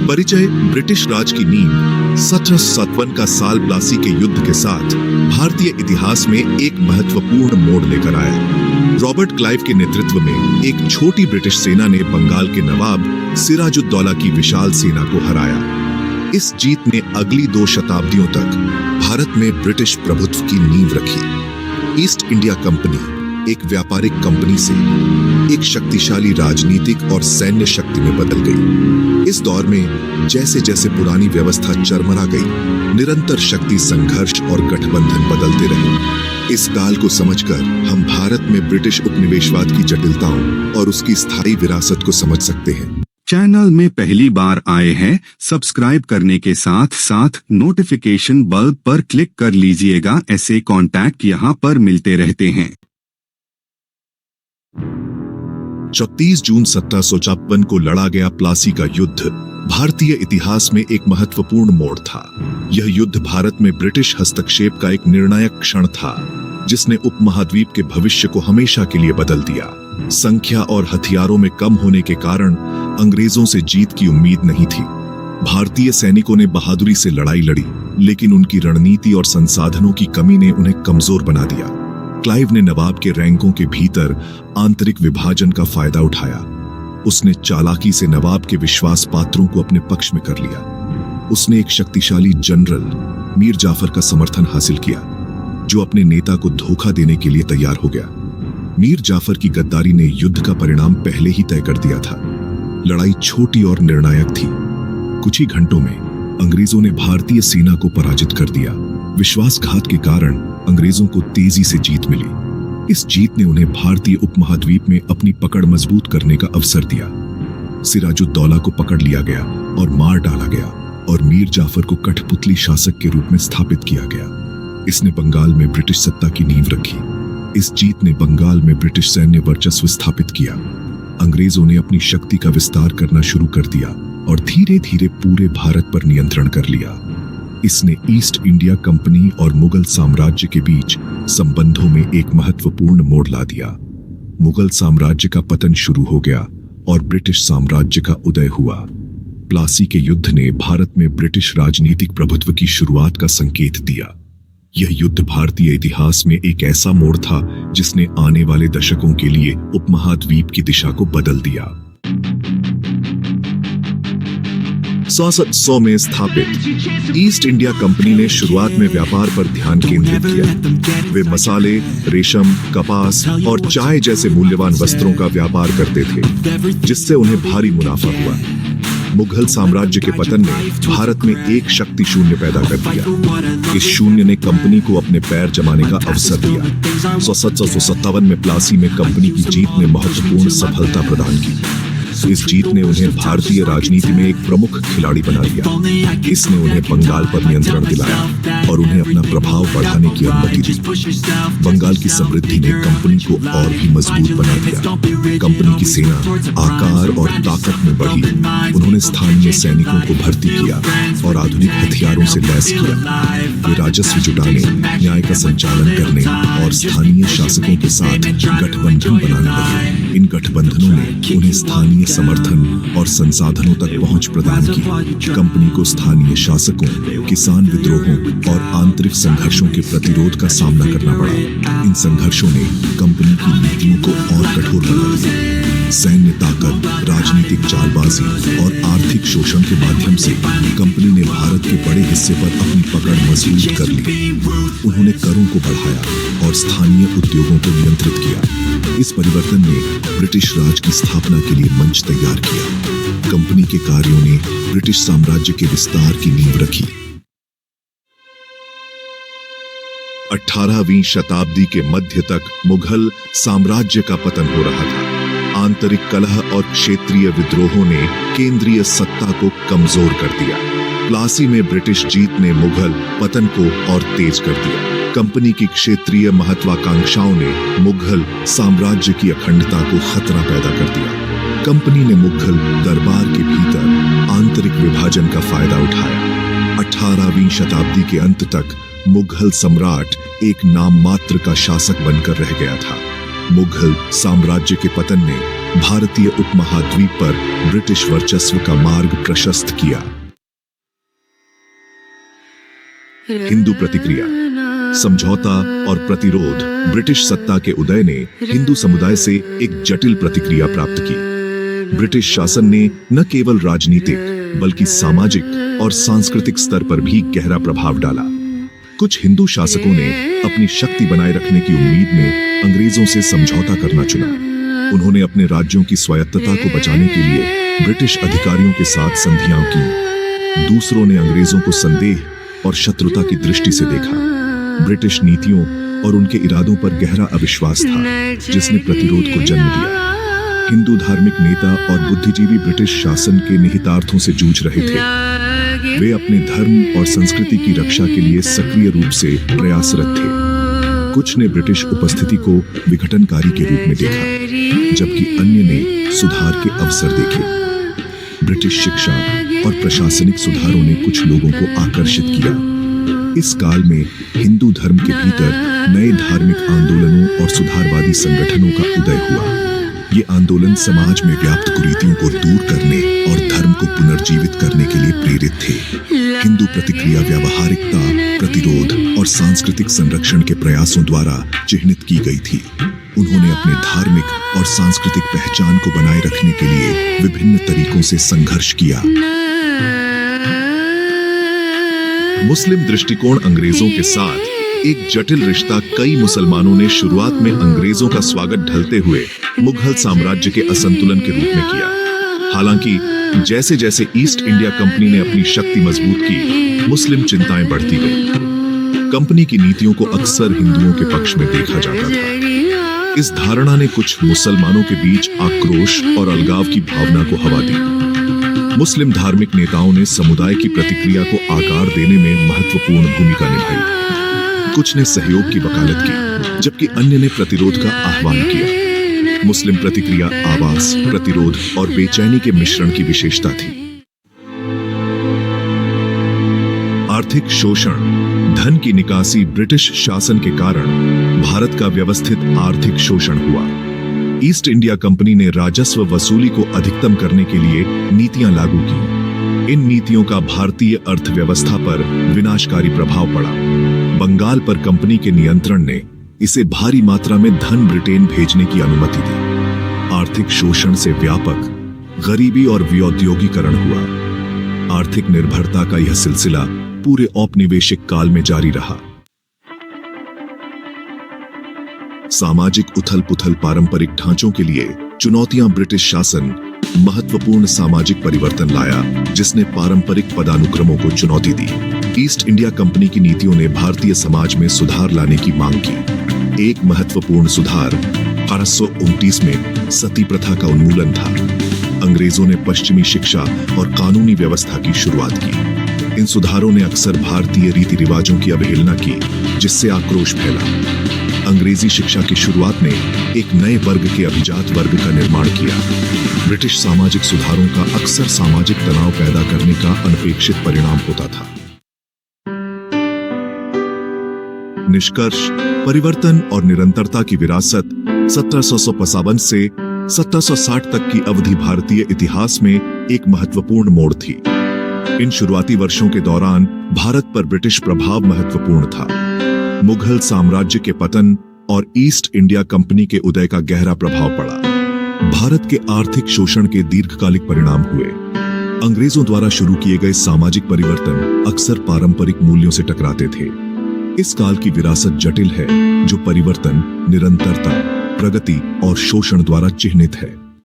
परिचय। ब्रिटिश राज की नींव 1757 का साल प्लासी के युद्ध के साथ भारतीय इतिहास में एक महत्वपूर्ण मोड़ लेकर आया। रॉबर्ट क्लाइव के नेतृत्व में एक छोटी ब्रिटिश सेना ने बंगाल के नवाब सिराजुद्दौला की विशाल सेना को हराया। इस जीत ने अगली 2 शताब्दियों तक भारत में ब्रिटिश प्रभुत्व की नींव रखी। ईस्ट इंडिया कंपनी एक व्यापारिक कंपनी से एक शक्तिशाली राजनीतिक और सैन्य शक्ति में बदल गई। इस दौर में जैसे जैसे पुरानी व्यवस्था चरमरा गई, निरंतर शक्ति संघर्ष और गठबंधन बदलते रहे। इस काल को समझकर हम भारत में ब्रिटिश उपनिवेशवाद की जटिलताओं और उसकी स्थायी विरासत को समझ सकते हैं। चैनल में पहली बार आए हैं, सब्सक्राइब करने के साथ साथ नोटिफिकेशन बेल पर क्लिक कर लीजिएगा। ऐसे कॉन्टैक्ट यहाँ पर मिलते रहते हैं। 34 जून 1756 को लड़ा गया प्लासी का युद्ध भारतीय इतिहास में एक महत्वपूर्ण मोड़ था। यह युद्ध भारत में ब्रिटिश हस्तक्षेप का एक निर्णायक क्षण था, जिसने उपमहाद्वीप के भविष्य को हमेशा के लिए बदल दिया। संख्या और हथियारों में कम होने के कारण अंग्रेजों से जीत की उम्मीद नहीं थी। भारतीय सैनिकों ने बहादुरी से लड़ाई लड़ी, लेकिन उनकी रणनीति और संसाधनों की कमी ने उन्हें कमजोर बना दिया। क्लाइव ने नवाब के रैंकों के भीतर आंतरिक विभाजन का फायदा उठाया। उसने चालाकी से नवाब के विश्वास पात्रों को अपने पक्ष में कर लिया। उसने एक शक्तिशाली जनरल मीर जाफर का समर्थन हासिल किया, जो अपने नेता को धोखा देने के लिए तैयार हो गया। मीर जाफर की गद्दारी ने युद्ध का परिणाम पहले ही तय कर दिया था। लड़ाई छोटी और निर्णायक थी। कुछ ही घंटों में अंग्रेजों ने भारतीय सेना को पराजित कर दिया। विश्वासघात के कारण अंग्रेजों को तेजी से जीत मिली। इस जीत ने उन्हें भारतीय उपमहाद्वीप में अपनी पकड़ मजबूत करने का अवसर दिया। सिराजुद्दौला को पकड़ लिया गया और मार डाला गया, और मीर जाफर को कठपुतली शासक के रूप में स्थापित किया गया। इसने बंगाल में ब्रिटिश सत्ता की नींव रखी। इस जीत ने बंगाल में ब्रिटिश सैन्य वर्चस्व स्थापित किया। अंग्रेजों ने अपनी शक्ति का विस्तार करना शुरू कर दिया और धीरे धीरे पूरे भारत पर नियंत्रण कर लिया। इसने ईस्ट इंडिया कंपनी और मुगल साम्राज्य के बीच संबंधों में एक महत्वपूर्ण मोड़ ला दिया। मुगल साम्राज्य का पतन शुरू हो गया और ब्रिटिश साम्राज्य का उदय हुआ। प्लासी के युद्ध ने भारत में ब्रिटिश राजनीतिक प्रभुत्व की शुरुआत का संकेत दिया। यह युद्ध भारतीय इतिहास में एक ऐसा मोड़ था जिसने आने वाले दशकों के लिए उपमहाद्वीप की दिशा को बदल दिया। 1700 में स्थापित ईस्ट इंडिया कंपनी ने शुरुआत में व्यापार पर ध्यान केंद्रित किया। वे मसाले, रेशम, कपास और चाय जैसे मूल्यवान वस्त्रों का व्यापार करते थे, जिससे उन्हें भारी मुनाफा हुआ। मुगल साम्राज्य के पतन ने भारत में एक शक्ति शून्य पैदा कर दिया। इस शून्य ने कंपनी को अपने पैर जमाने का अवसर दिया। 1757 में प्लासी में कंपनी की जीत ने महत्वपूर्ण सफलता प्रदान की। इस जीत ने उन्हें भारतीय राजनीति में एक प्रमुख खिलाड़ी बना दिया। इसने उन्हें बंगाल पर नियंत्रण दिलाया और उन्हें अपना प्रभाव बढ़ाने की अनुमति दी। बंगाल की समृद्धि ने कंपनी को और भी मजबूत बना दिया। कंपनी की सेना आकार और ताकत में बढ़ी। उन्होंने स्थानीय सैनिकों को भर्ती किया और आधुनिक हथियारों से लैस किया। वे राजस्व जुटाने, न्याय का संचालन करने और स्थानीय शासकों के साथ गठबंधन बनाने लगे। इन गठबंधनों ने उन्हें स्थानीय समर्थन और संसाधनों तक पहुंच प्रदान की। कंपनी को स्थानीय शासकों, किसान विद्रोहों और आंतरिक संघर्षों के प्रतिरोध का सामना करना पड़ा। इन संघर्षों ने कंपनी की नीतियों को और कठोर बना दिया। सैन्य ताकत, राजनीतिक चालबाजी और आर्थिक शोषण के माध्यम से कंपनी ने भारत के बड़े हिस्से पर अपनी पकड़ मजबूत कर ली। उन्होंने करों को बढ़ाया और स्थानीय उद्योगों को नियंत्रित किया। इस परिवर्तन ने ब्रिटिश राज की स्थापना के लिए मंच तैयार किया। कंपनी के कार्यों ने ब्रिटिश साम्राज्य के विस्तार की नींव रखी। 18वीं शताब्दी के मध्य तक मुगल साम्राज्य का पतन हो रहा था। आंतरिक कलह और क्षेत्रीय विद्रोहों ने केंद्रीय सत्ता को कमजोर कर दिया। प्लासी में ब्रिटिश जीत ने मुगल पतन को और तेज कर दिया। कंपनी की क्षेत्रीय महत्वाकांक्षाओं ने मुगल साम्राज्य की अखंडता को खतरा पैदा कर दिया। कंपनी ने मुगल दरबार के भीतर आंतरिक विभाजन का फायदा उठाया। 18वीं शताब्दी के अंत तक मुगल सम्राट एक नाम मात्र का शासक बनकर रह गया था। मुगल साम्राज्य के पतन ने भारतीय उपमहाद्वीप पर ब्रिटिश वर्चस्व का मार्ग प्रशस्त किया। हिंदू प्रतिक्रिया, समझौता और प्रतिरोध। ब्रिटिश सत्ता के उदय ने हिंदू समुदाय से एक जटिल प्रतिक्रिया प्राप्त की। ब्रिटिश शासन ने न केवल राजनीतिक बल्कि सामाजिक और सांस्कृतिक स्तर पर भी गहरा प्रभाव डाला। कुछ हिंदू शासकों ने अपनी शक्ति बनाए रखने की उम्मीद में अंग्रेजों से समझौता करना चुना। उन्होंने अपने राज्यों की स्वायत्तता को बचाने के लिए ब्रिटिश अधिकारियों के साथ संधियां की। दूसरों ने अंग्रेजों को संदेह और शत्रुता की दृष्टि से देखा। ब्रिटिश नीतियों और उनके इरादों पर गहरा अविश्वास था, जिसने प्रतिरोध को जन्म दिया। हिंदू धार्मिक नेता और बुद्धिजीवी ब्रिटिश शासन के निहितार्थों से जूझ रहे थे। वे अपने धर्म और संस्कृति की रक्षा के लिए सक्रिय रूप से प्रयासरत थे। कुछ ने ब्रिटिश उपस्थिति को विघटनकारी के रूप में देखा, जबकि अन्य ने सुधार के अवसर देखे। ब्रिटिश शिक्षा और प्रशासनिक सुधारों ने कुछ लोगों को आकर्षित किया। इस काल में हिंदू धर्म के भीतर नए धार्मिक आंदोलनों और सुधारवादी संगठनों का उदय हुआ। ये आंदोलन समाज में व्याप्त कुरीतियों को दूर करने और धर्म को पुनर्जीवित करने के लिए प्रेरित थे। हिंदू प्रतिक्रिया व्यावहारिकता, प्रतिरोध और सांस्कृतिक संरक्षण के प्रयासों द्वारा चिह्नित की गई थी। उन्होंने अपने धार्मिक और सांस्कृतिक पहचान को बनाए रखने के लिए विभिन्न तरीकों से संघर्ष किया। मुस्लिम दृष्टिकोण। अंग्रेजों के साथ एक जटिल रिश्ता। कई मुसलमानों ने शुरुआत में अंग्रेजों का स्वागत ढलते हुए मुगल साम्राज्य के असंतुलन के रूप में किया। हालांकि जैसे जैसे ईस्ट इंडिया कंपनी ने अपनी शक्ति मजबूत की, मुस्लिम चिंताएं बढ़ती गईं। कंपनी की नीतियों को अक्सर हिंदुओं के पक्ष में देखा जाता था। इस धारणा ने कुछ मुसलमानों के बीच आक्रोश और अलगाव की भावना को हवा दी। मुस्लिम धार्मिक नेताओं ने समुदाय की प्रतिक्रिया को आकार देने में महत्वपूर्ण भूमिका निभाई। कुछ ने सहयोग की वकालत की, जबकि अन्य ने प्रतिरोध का आह्वान किया। मुस्लिम प्रतिक्रिया आवाज, प्रतिरोध और बेचैनी के मिश्रण की विशेषता थी। आर्थिक शोषण। धन की निकासी। ब्रिटिश शासन के कारण भारत का व्यवस्थित आर्थिक शोषण हुआ। ईस्ट इंडिया कंपनी ने राजस्व वसूली को अधिकतम करने के लिए नीतियां लागू की। इन नीतियों का भारतीय अर्थव्यवस्था पर विनाशकारी प्रभाव पड़ा। बंगाल पर कंपनी के नियंत्रण ने इसे भारी मात्रा में धन ब्रिटेन भेजने की अनुमति दी। आर्थिक शोषण से व्यापक गरीबी और विऔद्योगीकरण हुआ। आर्थिक निर्भरता का यह सिलसिला पूरे औपनिवेशिक काल में जारी रहा। सामाजिक उथल-पुथल। पारंपरिक ढांचों के लिए चुनौतियां। ब्रिटिश शासन महत्वपूर्ण सामाजिक परिवर्तन लाया, जिसने पारंपरिक पदानुक्रमों को चुनौती दी। ईस्ट इंडिया कंपनी की नीतियों ने भारतीय समाज में सुधार लाने की मांग की। एक महत्वपूर्ण सुधार 1829 में सती प्रथा का उन्मूलन था। अंग्रेजों ने पश्चिमी शिक्षा और कानूनी व्यवस्था की शुरुआत की। इन सुधारों ने अक्सर भारतीय रीति रिवाजों की अवहेलना की, जिससे आक्रोश फैला। अंग्रेजी शिक्षा की शुरुआत ने एक नए वर्ग के अभिजात वर्ग का निर्माण किया। ब्रिटिश सामाजिक सुधारों का अक्सर सामाजिक तनाव पैदा करने का अनपेक्षित परिणाम होता था। निष्कर्ष। परिवर्तन और निरंतरता की विरासत। 1755 से 1760 तक की अवधि भारतीय इतिहास में एक महत्वपूर्ण मोड़ थी। इन शुरुआती वर्षों के दौरान भारत पर ब्रिटिश प्रभाव महत्वपूर्ण था। मुगल साम्राज्य के पतन और ईस्ट इंडिया कंपनी के उदय का गहरा प्रभाव पड़ा। भारत के आर्थिक शोषण के दीर्घकालिक परिणाम हुए। अंग्रेजों द्वारा शुरू किए गए सामाजिक परिवर्तन अक्सर पारंपरिक मूल्यों से टकराते थे। इस काल की विरासत जटिल है, जो परिवर्तन, निरंतरता, प्रगति और शोषण द्वारा चिह्नित है।